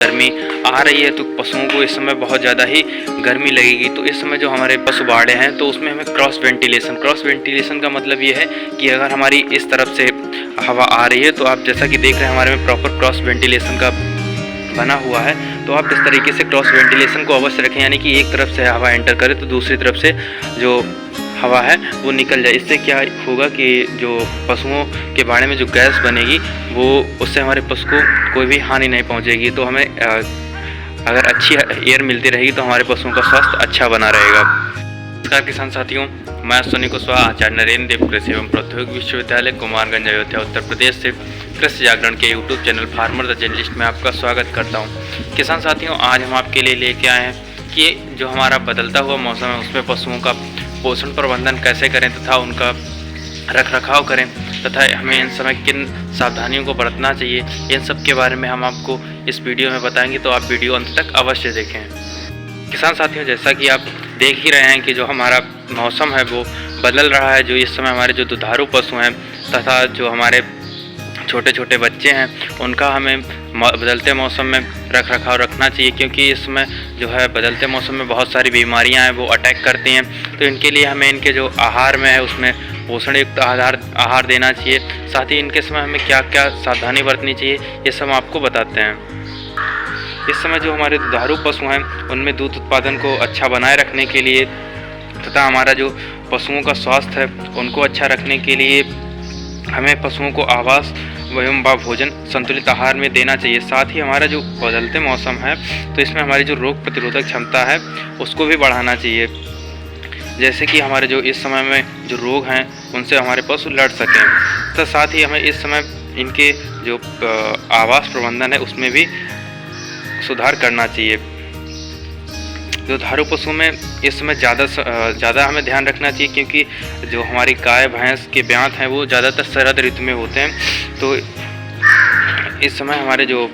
गर्मी आ रही है तो पशुओं को इस समय बहुत ज़्यादा ही गर्मी लगेगी। तो इस समय जो हमारे पशु बाड़े हैं तो उसमें हमें क्रॉस वेंटिलेशन का मतलब ये है कि अगर हमारी इस तरफ से हवा आ रही है तो आप जैसा कि देख रहे हैं हमारे में प्रॉपर क्रॉस वेंटिलेशन का बना हुआ है। तो आप इस तरीके से क्रॉस वेंटिलेशन को अवश्य रखें, यानी कि एक तरफ से हवा एंटर करे तो दूसरी तरफ से जो हवा है वो निकल जाए। इससे क्या होगा कि जो पशुओं के बाड़े में जो गैस बनेगी वो उससे हमारे पशु को कोई भी हानि नहीं पहुंचेगी। तो हमें अगर अच्छी एयर मिलती रहेगी तो हमारे पशुओं का स्वास्थ्य अच्छा बना रहेगा। नमस्कार किसान साथियों, मैं सोनी कुशवाहा, आचार्य नरेंद्र देव कृषि एवं प्रौद्योगिकी विश्वविद्यालय कुमारगंज अयोध्या उत्तर प्रदेश से कृषि जागरण के YouTube channel farmer the journalist में आपका स्वागत करता हूं। किसान साथियों, आज हम आपके लिए लेके आए हैं कि जो हमारा बदलता हुआ मौसम है उसमें पशुओं का पोषण प्रबंधन कैसे करें तथा उनका रख रखाव करें तथा हमें इन समय किन सावधानियों को बरतना चाहिए, इन सब के बारे में हम आपको इस वीडियो में बताएंगे। तो आप वीडियो अंत तक अवश्य देखें। किसान साथियों, जैसा कि आप देख ही रहे हैं कि जो हमारा मौसम है वो बदल रहा है। जो इस समय हमारे जो दुधारू पशु हैं तथा जो हमारे छोटे छोटे बच्चे हैं उनका हमें बदलते मौसम में रख रखाव रखना चाहिए, क्योंकि इसमें जो है बदलते मौसम में बहुत सारी बीमारियां हैं वो अटैक करती हैं। तो इनके लिए हमें इनके जो आहार में है उसमें पोषण युक्त आहार देना चाहिए। साथ ही इनके समय हमें क्या क्या सावधानी बरतनी चाहिए ये सब आपको बताते हैं। इस समय जो हमारे दुधारू पशु हैं उनमें दूध उत्पादन को अच्छा बनाए रखने के लिए तथा हमारा जो पशुओं का स्वास्थ्य है उनको अच्छा रखने के लिए हमें पशुओं को आवास एवं भोजन संतुलित आहार में देना चाहिए। साथ ही हमारा जो बदलते मौसम है तो इसमें हमारी जो रोग प्रतिरोधक क्षमता है उसको भी बढ़ाना चाहिए, जैसे कि हमारे जो इस समय में जो रोग हैं उनसे हमारे पशु लड़ सकें। तो साथ ही हमें इस समय इनके जो आवास प्रबंधन है उसमें भी सुधार करना चाहिए। दुधारू पशु में इस समय ज़्यादा हमें ध्यान रखना चाहिए, क्योंकि जो हमारी गाय भैंस के ब्यांत हैं वो ज़्यादातर शरद ऋतु में होते हैं। तो इस समय हमारे जो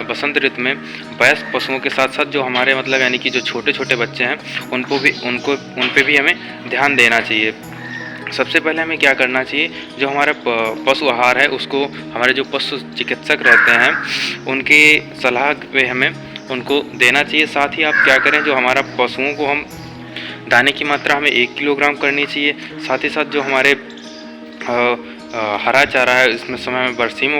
बसंत ऋतु में वयस्क पशुओं के साथ साथ जो हमारे मतलब यानी कि जो छोटे छोटे बच्चे हैं उन पे भी हमें ध्यान देना चाहिए। सबसे पहले हमें क्या करना चाहिए, जो हमारा पशु आहार है उसको हमारे जो पशु चिकित्सक रहते हैं उनके सलाह पे हमें उनको देना चाहिए। साथ ही आप क्या करें, जो हमारा पशुओं को हम दाने की मात्रा हमें 1 किलोग्राम करनी चाहिए। साथ ही साथ जो हमारे हरा चारा है इसमें समय में बरसीम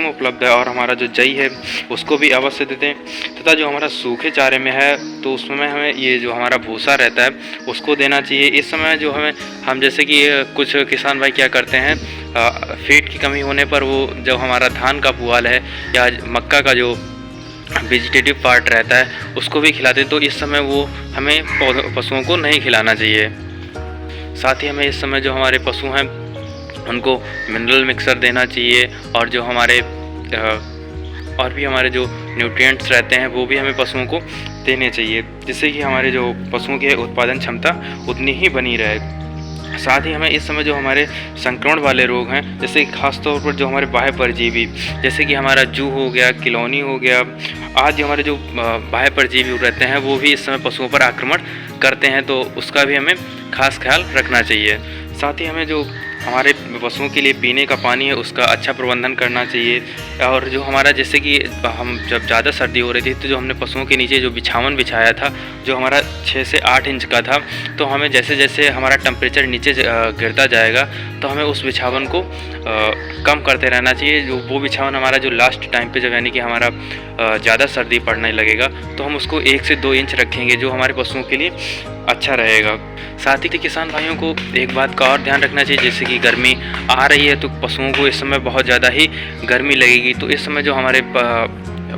उपलब्ध है और हमारा जो जई है उसको भी अवश्य देते हैं। तथा जो हमारा सूखे चारे में है तो उसमें हमें ये जो हमारा भूसा रहता है उसको देना चाहिए। इस समय जो हम जैसे कि कुछ किसान भाई क्या करते हैं, फीड की कमी होने पर वो जो हमारा धान का पुआल है या मक्का का जो वेजिटेटिव पार्ट रहता है उसको भी खिलाते हैं। तो इस समय वो हमें पशुओं को नहीं खिलाना चाहिए। साथ ही हमें इस समय जो हमारे पशु हैं उनको मिनरल मिक्सर देना चाहिए और जो हमारे और भी हमारे जो न्यूट्रिएंट्स रहते हैं वो भी हमें पशुओं को देने चाहिए, जिससे कि हमारे जो पशुओं की उत्पादन क्षमता उतनी ही बनी रहे। साथ ही हमें इस समय जो हमारे संक्रमण वाले रोग हैं, जैसे कि खासतौर पर जो हमारे बाह्य परजीवी जैसे कि हमारा जू हो गया, किलौनी हो गया, आज हमारे जो बाह्य परजीवी रहते हैं वो भी इस समय पशुओं पर आक्रमण करते हैं, तो उसका भी हमें खास ख्याल रखना चाहिए। साथ ही हमें जो हमारे पशुओं के लिए पीने का पानी है उसका अच्छा प्रबंधन करना चाहिए। और जो हमारा जैसे कि हम जब ज़्यादा सर्दी हो रही थी तो जो हमने पशुओं के नीचे जो बिछावन बिछाया था जो हमारा 6 से 8 इंच का था, तो हमें जैसे जैसे हमारा टेम्परेचर नीचे गिरता जाएगा तो हमें उस बिछावन को कम करते रहना चाहिए। जो वो बिछावन हमारा जो लास्ट टाइम पे जब यानी कि हमारा ज़्यादा सर्दी पड़ने लगेगा तो हम उसको 1 से 2 इंच रखेंगे, जो हमारे पशुओं के लिए अच्छा रहेगा। साथ ही किसान भाइयों को एक बात का और ध्यान रखना चाहिए, जैसे कि गर्मी आ रही है तो पशुओं को इस समय बहुत ज़्यादा ही गर्मी लगेगी। तो इस समय जो हमारे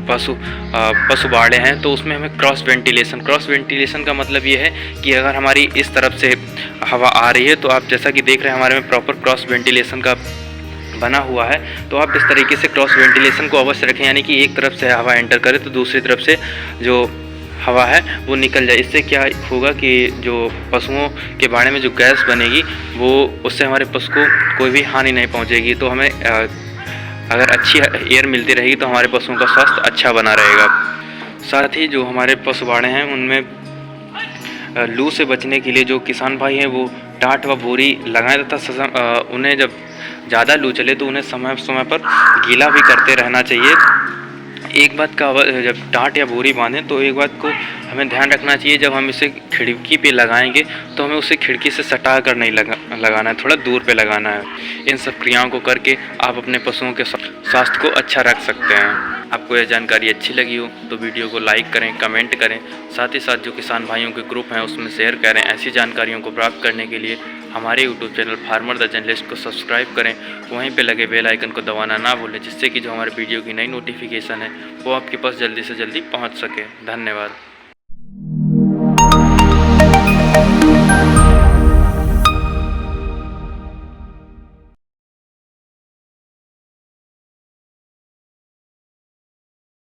पशु बाड़े हैं तो उसमें हमें क्रॉस वेंटिलेशन का मतलब ये है कि अगर हमारी इस तरफ से हवा आ रही है तो आप जैसा कि देख रहे हैं हमारे में प्रॉपर क्रॉस वेंटिलेशन का बना हुआ है। तो आप इस तरीके से क्रॉस वेंटिलेशन को अवश्य रखें, यानी कि एक तरफ से हवा एंटर करे तो दूसरी तरफ से जो हवा है वो निकल जाए। इससे क्या होगा कि जो पशुओं के बाड़े में जो गैस बनेगी वो उससे हमारे पशु को कोई भी हानि नहीं पहुंचेगी। तो हमें अगर अच्छी एयर मिलती रहेगी तो हमारे पशुओं का स्वास्थ्य अच्छा बना रहेगा। साथ ही जो हमारे पशु बाड़े हैं उनमें लू से बचने के लिए जो किसान भाई हैं वो टाट व बोरी लगाएं तथा उन्हें जब ज़्यादा लू चले तो उन्हें समय समय पर गीला भी करते रहना चाहिए। एक बात का जब टाट या बोरी बांधें तो एक बात को हमें ध्यान रखना चाहिए, जब हम इसे खिड़की पे लगाएंगे तो हमें उसे खिड़की से सटा कर नहीं लगाना है, थोड़ा दूर पे लगाना है। इन सब क्रियाओं को करके आप अपने पशुओं के स्वास्थ्य को अच्छा रख सकते हैं। आपको यह जानकारी अच्छी लगी हो तो वीडियो को लाइक करें, कमेंट करें, साथ ही साथ जो किसान भाइयों के ग्रुप हैं उसमें शेयर करें। ऐसी जानकारियों को प्राप्त करने के लिए हमारे YouTube channel farmer the journalist को सब्सक्राइब करें, वहीं पे लगे बेल आइकन को दबाना ना भूलें, जिससे कि जो हमारे वीडियो की नई नोटिफिकेशन है वो आपके पास जल्दी से जल्दी पहुंच सके। धन्यवाद।